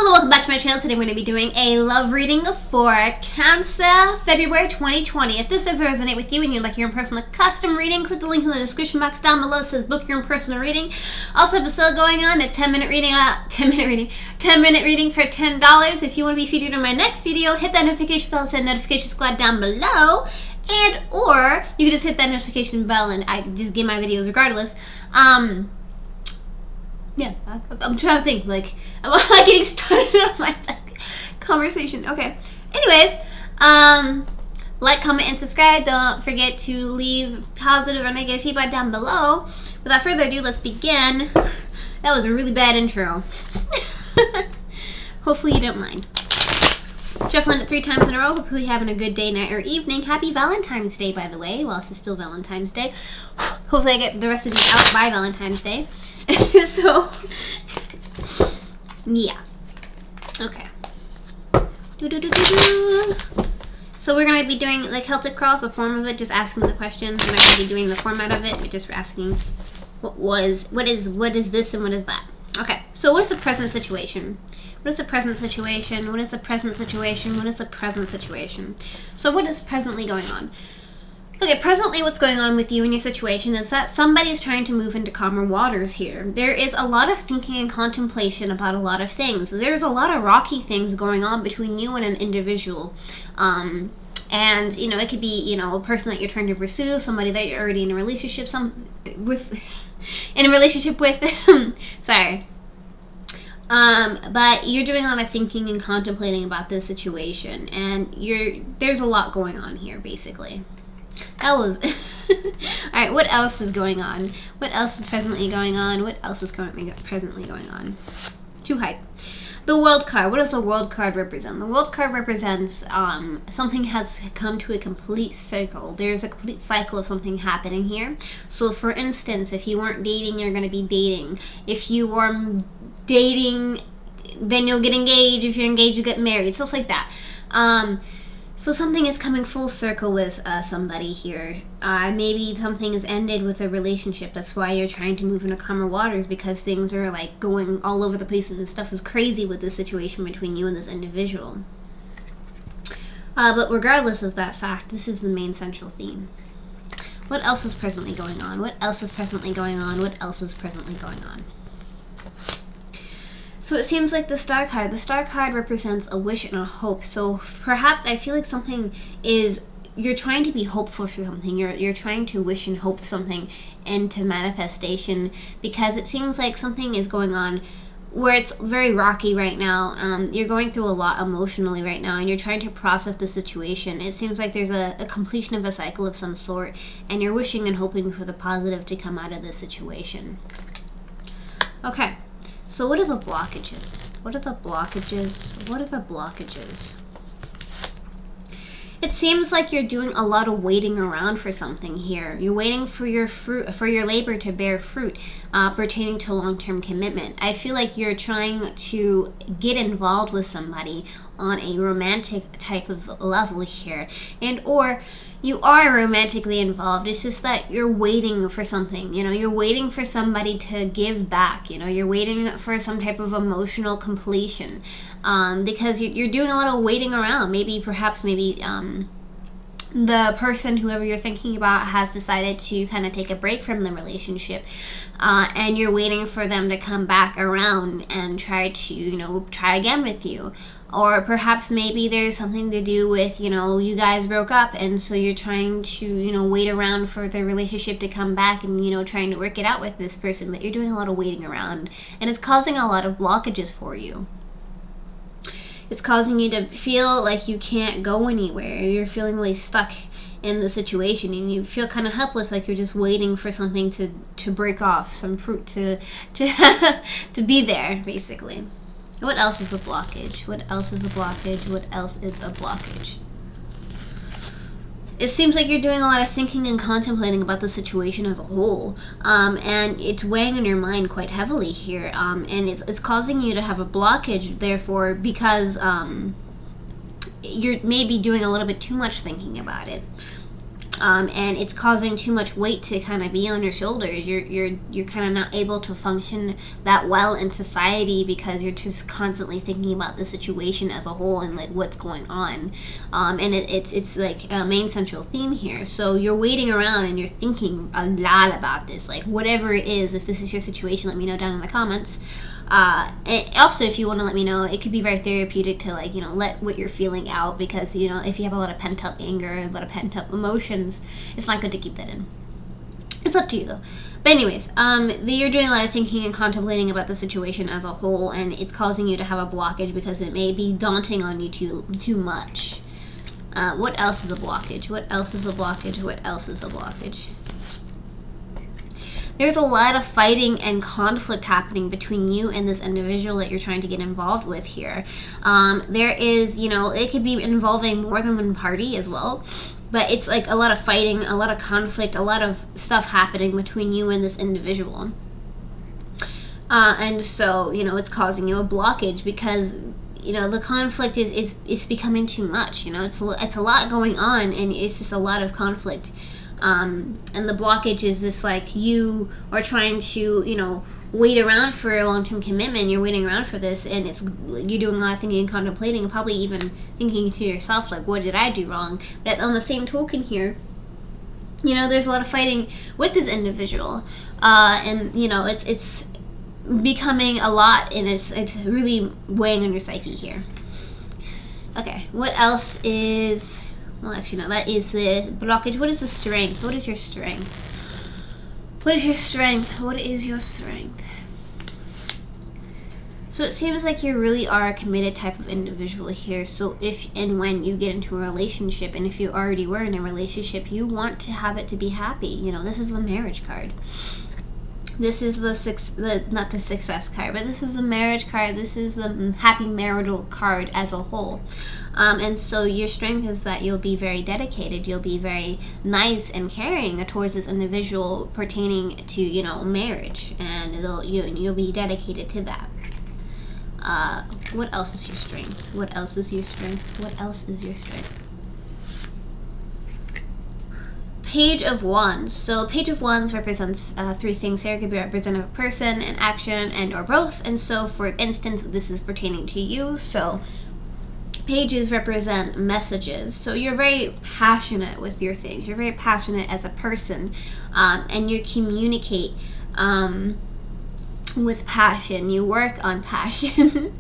Hello, welcome back to my channel. Today we're going to be doing a love reading for Cancer, February 2020. If this does resonate with you and you'd like your own personal custom reading, click the link in the description box down below. It says book your own personal reading. Also have a sale going on, a 10-minute reading for $10. If you want to be featured in my next video, hit that notification bell, send notification squad down below. And or you can just hit that notification bell and I just get my videos regardless. Yeah, I'm trying to think, like, I'm like getting started on my conversation. Okay. Anyways, like, comment, and subscribe. Don't forget to leave positive or negative feedback down below. Without further ado, let's begin. That was a really bad intro. Hopefully you don't mind. Shuffling it 3 times in a row. Hopefully having a good day, night, or evening. Happy Valentine's Day, by the way. Well, it's still Valentine's Day. Hopefully I get the rest of these out by Valentine's Day. So, yeah. Okay. So we're going to be doing the Celtic Cross, a form of it, just asking the questions. We're not going to be doing the format of it, but just asking what is this and what is that. Okay, so what is the present situation? What is the present situation? What is the present situation? What is the present situation? So what is presently going on? Okay, presently what's going on with you and your situation is that somebody is trying to move into calmer waters here. There is a lot of thinking and contemplation about a lot of things. There's a lot of rocky things going on between you and an individual. And, you know, it could be, you know, a person that you're trying to pursue, somebody that you're already in a relationship with, sorry. But you're doing a lot of thinking and contemplating about this situation, and there's a lot going on here, basically. That was alright. What else is going on? What else is presently going on? What else is presently going on? Too hype. The World card. What does the World card represent? The World card represents something has come to a complete circle. There's a complete cycle of something happening here. So, for instance, if you weren't dating, you're going to be dating. If you were dating, then you'll get engaged. If you're engaged, you get married. Stuff like that. So something is coming full circle with somebody here. Maybe something has ended with a relationship. That's why you're trying to move into calmer waters, because things are like going all over the place and stuff is crazy with this situation between you and this individual. But regardless of that fact, this is the main central theme. What else is presently going on? What else is presently going on? What else is presently going on? So it seems like the Star card. The Star card represents a wish and a hope. So perhaps I feel like something is, you're trying to be hopeful for something. You're trying to wish and hope something into manifestation, because it seems like something is going on where it's very rocky right now. You're going through a lot emotionally right now, and you're trying to process the situation. It seems like there's a completion of a cycle of some sort, and you're wishing and hoping for the positive to come out of this situation. Okay. So what are the blockages? What are the blockages? What are the blockages? It seems like you're doing a lot of waiting around for something here. You're waiting for your fruit, for your labor to bear fruit, pertaining to long-term commitment. I feel like you're trying to get involved with somebody on a romantic type of level here, and or you are romantically involved. It's just that you're waiting for something. You know, you're waiting for somebody to give back. You know, you're waiting for some type of emotional completion, because you're doing a lot of waiting around. Maybe the person, whoever you're thinking about, has decided to kind of take a break from the relationship, and you're waiting for them to come back around and try to, you know, try again with you. Or perhaps maybe there's something to do with, you know, you guys broke up, and so you're trying to, you know, wait around for the relationship to come back and, you know, trying to work it out with this person. But you're doing a lot of waiting around, and it's causing a lot of blockages for you. It's causing you to feel like you can't go anywhere. You're feeling really stuck in the situation, and you feel kind of helpless, like you're just waiting for something to break off, some fruit to be there, basically. What else is a blockage? What else is a blockage? What else is a blockage? It seems like you're doing a lot of thinking and contemplating about the situation as a whole, and it's weighing on your mind quite heavily here, and it's causing you to have a blockage, therefore, because you're maybe doing a little bit too much thinking about it. and it's causing too much weight to kind of be on your shoulders. You're kind of not able to function that well in society because you're just constantly thinking about the situation as a whole and like what's going on. And it's like a main central theme here. So you're waiting around and you're thinking a lot about this, like whatever it is. If this is your situation, let me know down in the comments. And also, if you want to let me know, it could be very therapeutic to, like, you know, let what you're feeling out, because, you know, if you have a lot of pent-up anger, a lot of pent-up emotions, it's not good to keep that in. It's up to you, though. But anyways, you're doing a lot of thinking and contemplating about the situation as a whole, and it's causing you to have a blockage because it may be daunting on you too much. What else is a blockage? What else is a blockage? What else is a blockage? There's a lot of fighting and conflict happening between you and this individual that you're trying to get involved with here. There is, you know, it could be involving more than one party as well. But it's like a lot of fighting, a lot of conflict, a lot of stuff happening between you and this individual. And so, you know, it's causing you a blockage because, you know, the conflict is becoming too much. You know, it's a lot going on, and it's just a lot of conflict. And the blockage is this, like, you are trying to, you know, wait around for a long-term commitment. You're waiting around for this, and you're doing a lot of thinking and contemplating, and probably even thinking to yourself, like, what did I do wrong? But on the same token here, you know, there's a lot of fighting with this individual, and, you know, it's becoming a lot, and it's really weighing on your psyche here. Okay, what else is... Well, actually, no, that is the blockage. What is the strength? What is your strength? What is your strength? What is your strength? So it seems like you really are a committed type of individual here. So if and when you get into a relationship, and if you already were in a relationship, you want to have it to be happy. You know, this is the marriage card. This is not the success card, but this is the marriage card. This is the happy marital card as a whole. And so your strength is that you'll be very dedicated. You'll be very nice and caring towards this individual pertaining to, you know, marriage. And you'll be dedicated to that. What else is your strength? What else is your strength? What else is your strength? Page of Wands. So Page of Wands represents three things here. It could be representative of a person, an action, and or both. And so, for instance, this is pertaining to you. So pages represent messages. So you're very passionate with your things. You're very passionate as a person, and you communicate with passion. You work on passion,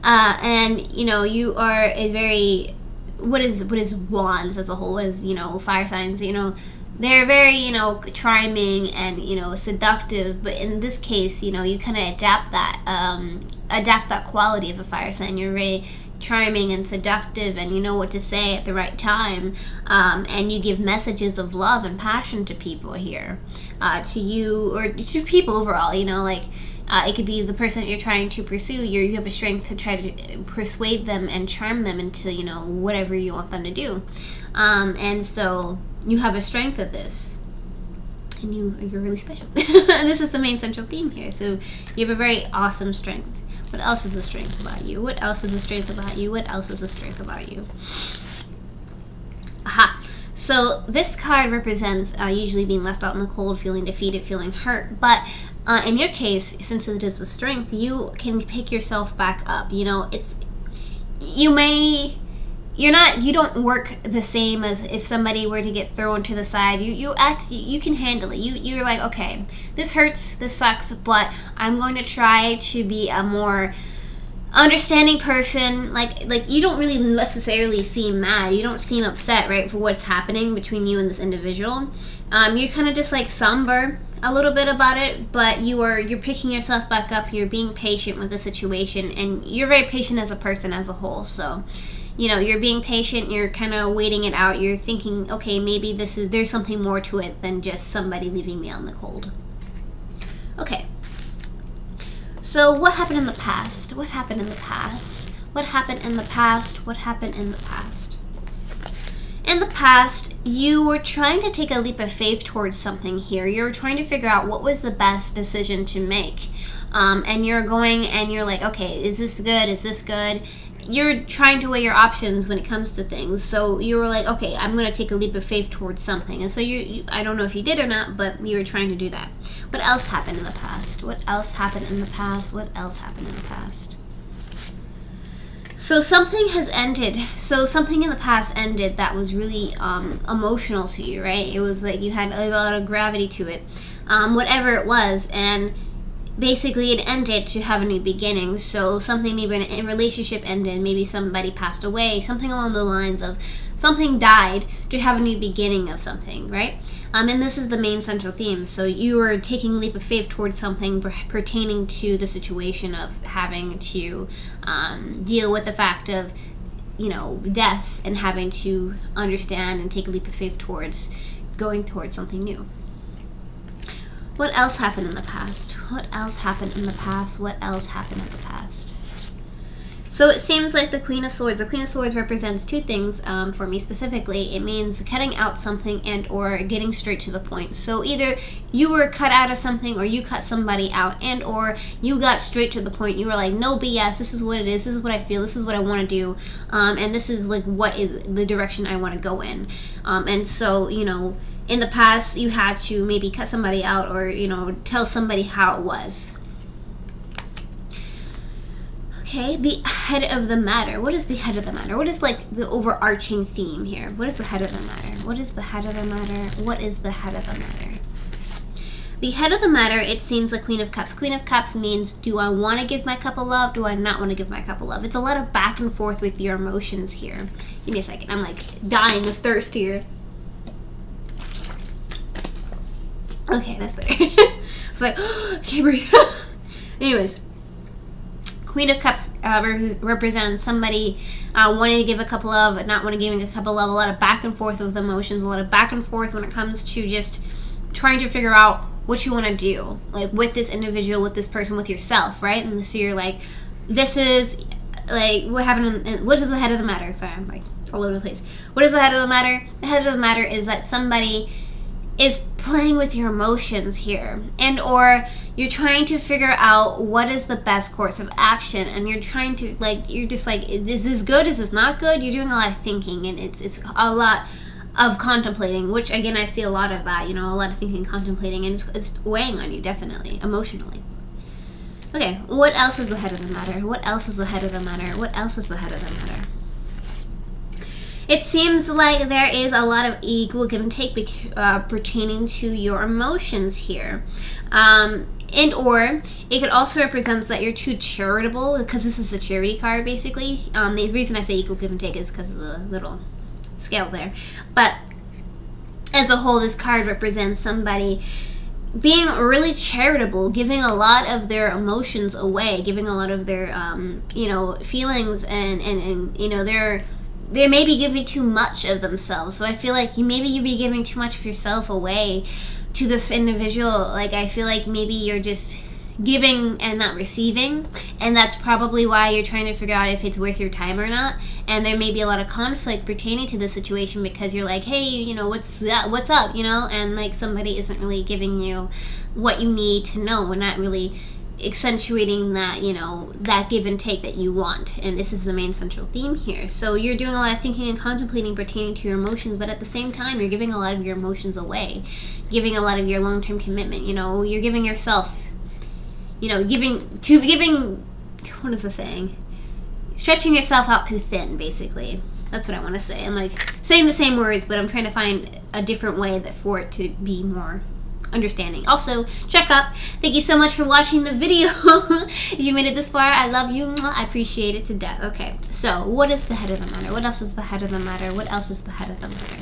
and you know, you are a very... What is wands as a whole? What is, you know, fire signs? You know, they're very, you know, charming and, you know, seductive. But in this case, you know, you kind of adapt that quality of a fire sign. You're very charming and seductive, and you know what to say at the right time. And you give messages of love and passion to people here, to you or to people overall. You know, like. It could be the person that you're trying to pursue. You have a strength to try to persuade them and charm them into, you know, whatever you want them to do. And so you have a strength of this. And you're really special. And this is the main central theme here. So you have a very awesome strength. What else is the strength about you? What else is the strength about you? What else is the strength about you? Aha. So this card represents usually being left out in the cold, feeling defeated, feeling hurt. But in your case, since it is the strength, you can pick yourself back up. You know, you don't work the same as if somebody were to get thrown to the side. You can handle it. You're like, okay, this hurts, this sucks, but I'm going to try to be a more understanding person. Like you don't really necessarily seem mad. You don't seem upset, right, for what's happening between you and this individual. You're kind of just like somber a little bit about it, but you're picking yourself back up. You're being patient with the situation, and you're very patient as a person as a whole. So, you know, you're being patient. You're kind of waiting it out. You're thinking, okay, maybe there's something more to it than just somebody leaving me on the cold. Okay. So what happened in the past? What happened in the past? What happened in the past? What happened in the past? In the past, you were trying to take a leap of faith towards something here. You're trying to figure out what was the best decision to make. And you're going and you're like, okay, is this good? Is this good? you're trying to weigh your options when it comes to things. So you were like, okay, I'm going to take a leap of faith towards something. And so you I don't know if you did or not, but you were trying to do that. What else happened in the past? What else happened in the past? What else happened in the past? So something has ended. So something in the past ended that was really emotional to you, right? It was like you had a lot of gravity to it. Whatever it was, and basically it ended to have a new beginning. So something, maybe a relationship ended, maybe somebody passed away, something along the lines of something died to have a new beginning of something, right? And this is the main central theme. So you were taking a leap of faith towards something pertaining to the situation of having to deal with the fact of, you know, death, and having to understand and take a leap of faith towards going towards something new. What else happened in the past? What else happened in the past? What else happened in the past? So it seems like the Queen of Swords. The Queen of Swords represents two things for me specifically. It means cutting out something and or getting straight to the point. So either you were cut out of something, or you cut somebody out, and or you got straight to the point. You were like, no BS, this is what it is, this is what I feel, this is what I want to do, and this is like what is the direction I want to go in. And so, you know, in the past you had to maybe cut somebody out, or, you know, tell somebody how it was. Okay, the head of the matter. What is the head of the matter? What is like the overarching theme here? What is the head of the matter? What is the head of the matter? What is the head of the matter? The head of the matter, it seems like Queen of Cups. Queen of Cups means, do I want to give my cup of love? Do I not want to give my cup of love? It's a lot of back and forth with your emotions here. Give me a second. I'm like dying of thirst here. Okay, that's better. I was like, oh, I can't breathe. Anyways. Queen of Cups represents somebody wanting to give a cup of love, not wanting to give a cup of love. A lot of back and forth with emotions, a lot of back and forth when it comes to just trying to figure out what you want to do, like with this individual, with this person, with yourself, right? And so you're like, this is like what happened. What is the head of the matter? Sorry, I'm like all over the place. What is the head of the matter? The head of the matter is that somebody is playing with your emotions here, and or you're trying to figure out what is the best course of action, and you're trying to, like, you're just like, is this good, is this not good? You're doing a lot of thinking, and it's a lot of contemplating, which again I see a lot of that, you know, a lot of thinking, contemplating, and it's weighing on you, definitely emotionally. Okay, what else is the head of the matter? What else is the head of the matter? What else is the head of the matter? It seems like there is a lot of equal give and take pertaining to your emotions here. And or it could also represent that you're too charitable, because this is a charity card basically. The reason I say equal give and take is because of the little scale there. But as a whole, this card represents somebody being really charitable, giving a lot of their emotions away, giving a lot of their you know, feelings, and you know, they may be giving too much of themselves. So I feel like maybe you'd be giving too much of yourself away to this individual. Like, I feel like maybe you're just giving and not receiving, and that's probably why you're trying to figure out if it's worth your time or not. And there may be a lot of conflict pertaining to this situation, because you're like, hey, you know, what's up, you know, and like somebody isn't really giving you what you need to know. We're not really accentuating that, you know, that give and take that you want. And this is the main central theme here. So you're doing a lot of thinking and contemplating pertaining to your emotions, but at the same time you're giving a lot of your emotions away, giving a lot of your long-term commitment. You know, you're giving yourself, you know, giving what is the saying, stretching yourself out too thin, basically. That's what I want to say. I'm like saying the same words, but I'm trying to find a different way for it to be more understanding. Also, check up. Thank you so much for watching the video. If you made it this far, I love you. I appreciate it to death. Okay, so what is the head of the matter? What else is the head of the matter? What else is the head of the matter?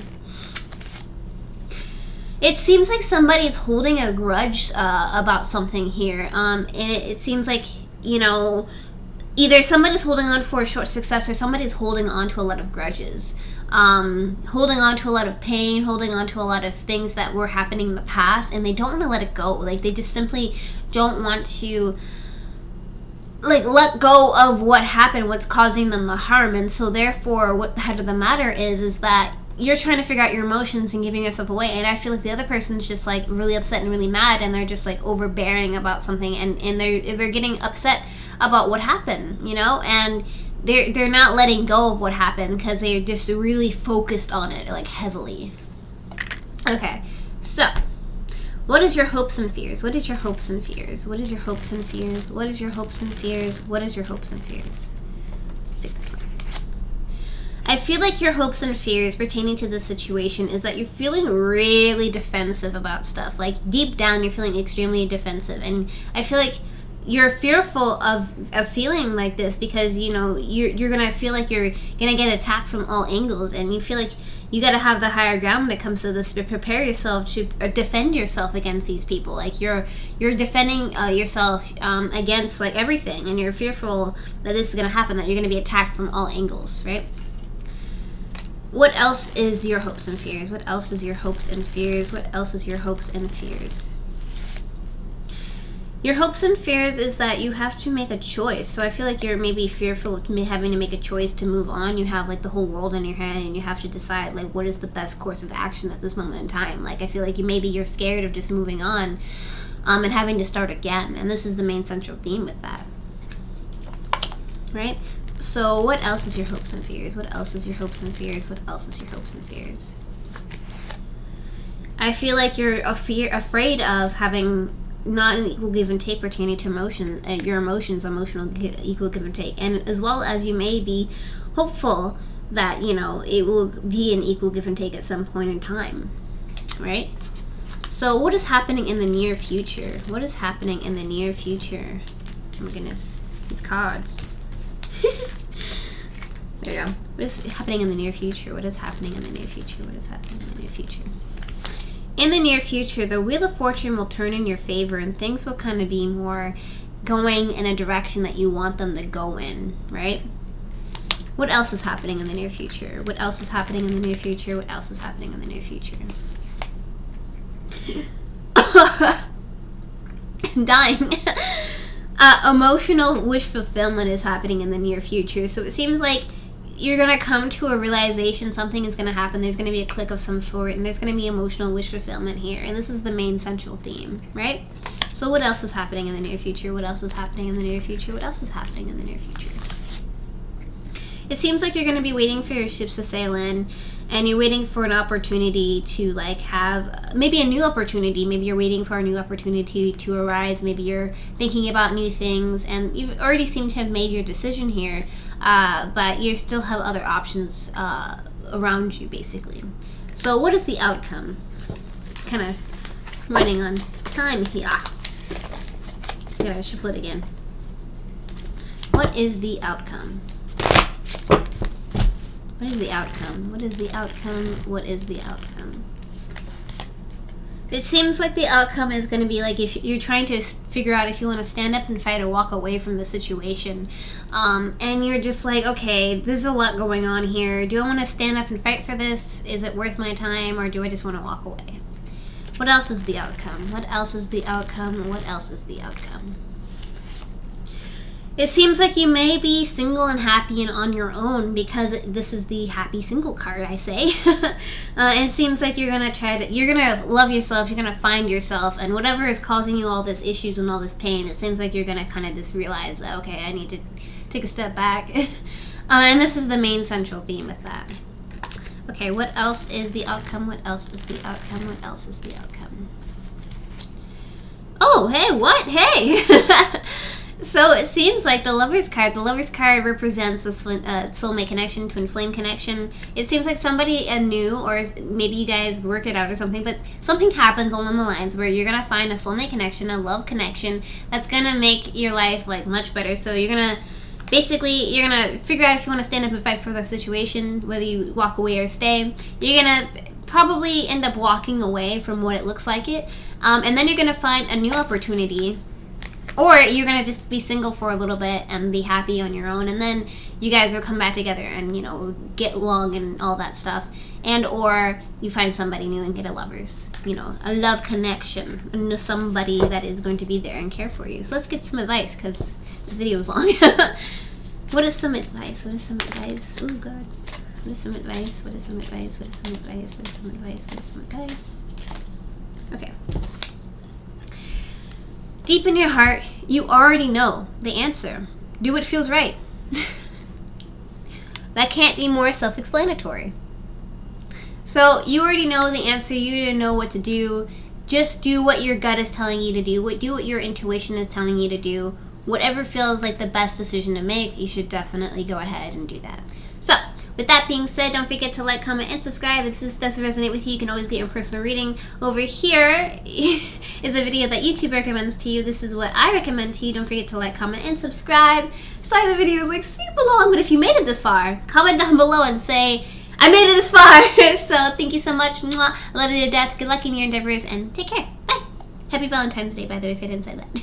It seems like somebody is holding a grudge about something here. And it seems like, you know, either somebody's holding on for a short success, or somebody's holding on to a lot of grudges. Holding on to a lot of pain, holding on to a lot of things that were happening in the past, and they don't want to let it go. Like, they just simply don't want to, like, let go of what happened, what's causing them the harm. And so therefore what the head of the matter is that you're trying to figure out your emotions and giving yourself away, and I feel like the other person's just like really upset and really mad, and they're just like overbearing about something, and they're getting upset about what happened, you know, and they're not letting go of what happened because they're just really focused on it, like, heavily. Okay, so what is your hopes and fears? What is your hopes and fears? What is your hopes and fears? What is your hopes and fears? What is your hopes and fears? Let's pick this one. I feel like your hopes and fears pertaining to this situation is that you're feeling really defensive about stuff. Like, deep down, you're feeling extremely defensive. And I feel like you're fearful of feeling like this because, you know, you're going to feel like you're going to get attacked from all angles. And you feel like you got to have the higher ground when it comes to this, but prepare yourself to defend yourself against these people. Like, you're defending yourself against, like, everything. And you're fearful that this is going to happen, that you're going to be attacked from all angles, right? What else is your hopes and fears? What else is your hopes and fears? What else is your hopes and fears? Your hopes and fears is that you have to make a choice. So I feel like you're maybe fearful of having to make a choice to move on. You have, like, the whole world in your hand, and you have to decide, like, what is the best course of action at this moment in time. Like, I feel like you're scared of just moving on and having to start again. And this is the main central theme with that, right? So what else is your hopes and fears? What else is your hopes and fears? What else is your hopes and fears? I feel like you're afraid of having not an equal give and take pertaining to your emotions, equal give and take. And as well as you may be hopeful that, you know, it will be an equal give and take at some point in time, right? So what is happening in the near future? What is happening in the near future? Oh my goodness, these cards. There you go. What is happening in the near future? What is happening in the near future? What is happening in the near future? In the near future, the Wheel of Fortune will turn in your favor, and things will kind of be more going in a direction that you want them to go in, right? What else is happening in the near future? What else is happening in the near future? What else is happening in the near future? Dying. Emotional wish fulfillment is happening in the near future. So it seems like you're going to come to a realization, something is going to happen, there's going to be a click of some sort, and there's going to be emotional wish fulfillment here. And this is the main central theme, right? So what else is happening in the near future? What else is happening in the near future? What else is happening in the near future? It seems like you're going to be waiting for your ships to sail in, and you're waiting for an opportunity to, like, have maybe a new opportunity. Maybe you're waiting for a new opportunity to arise. Maybe you're thinking about new things, and you've already seemed to have made your decision here, but you still have other options around you, basically. So what is the outcome? Kind of running on time here. Gotta shuffle it again. What is the outcome? What is the outcome? What is the outcome? What is the outcome? It seems like the outcome is going to be like if you're trying to figure out if you want to stand up and fight or walk away from the situation. And you're just like, okay, there's a lot going on here. Do I want to stand up and fight for this? Is it worth my time? Or do I just want to walk away? What else is the outcome? What else is the outcome? What else is the outcome? It seems like you may be single and happy and on your own because this is the happy single card, I say. It seems like you're going to love yourself, you're going to find yourself, and whatever is causing you all these issues and all this pain, it seems like you're going to kind of just realize that, okay, I need to take a step back. And this is the main central theme with that. Okay, what else is the outcome? What else is the outcome? What else is the outcome? Oh, hey, what? Hey! So it seems like the Lover's card represents the soulmate connection, twin flame connection. It seems like somebody new, or maybe you guys work it out or something, but something happens along the lines where you're going to find a soulmate connection, a love connection, that's going to make your life, like, much better. So you're going to figure out if you want to stand up and fight for the situation, whether you walk away or stay. You're going to probably end up walking away from what it looks like it. And then you're going to find a new opportunity. Or you're going to just be single for a little bit and be happy on your own. And then you guys will come back together and, you know, get along and all that stuff. And or you find somebody new and get a love connection. And somebody that is going to be there and care for you. So let's get some advice because this video is long. What is some advice? What is some advice? Oh, God. What is some advice? What is some advice? What is some advice? What is some advice? What is some advice? Okay. Deep in your heart, you already know the answer. Do what feels right. That can't be more self-explanatory. So you already know the answer. You already know what to do. Just do what your gut is telling you to do. Do what your intuition is telling you to do. Whatever feels like the best decision to make, you should definitely go ahead and do that. So, with that being said, don't forget to like, comment, and subscribe. If this doesn't resonate with you, you can always get your personal reading. Over here is a video that YouTube recommends to you. This is what I recommend to you. Don't forget to like, comment, and subscribe. Sorry the video is like super long, but if you made it this far, comment down below and say, I made it this far. So, thank you so much. Mwah. I love you to death. Good luck in your endeavors, and take care. Bye. Happy Valentine's Day, by the way, if I didn't say that.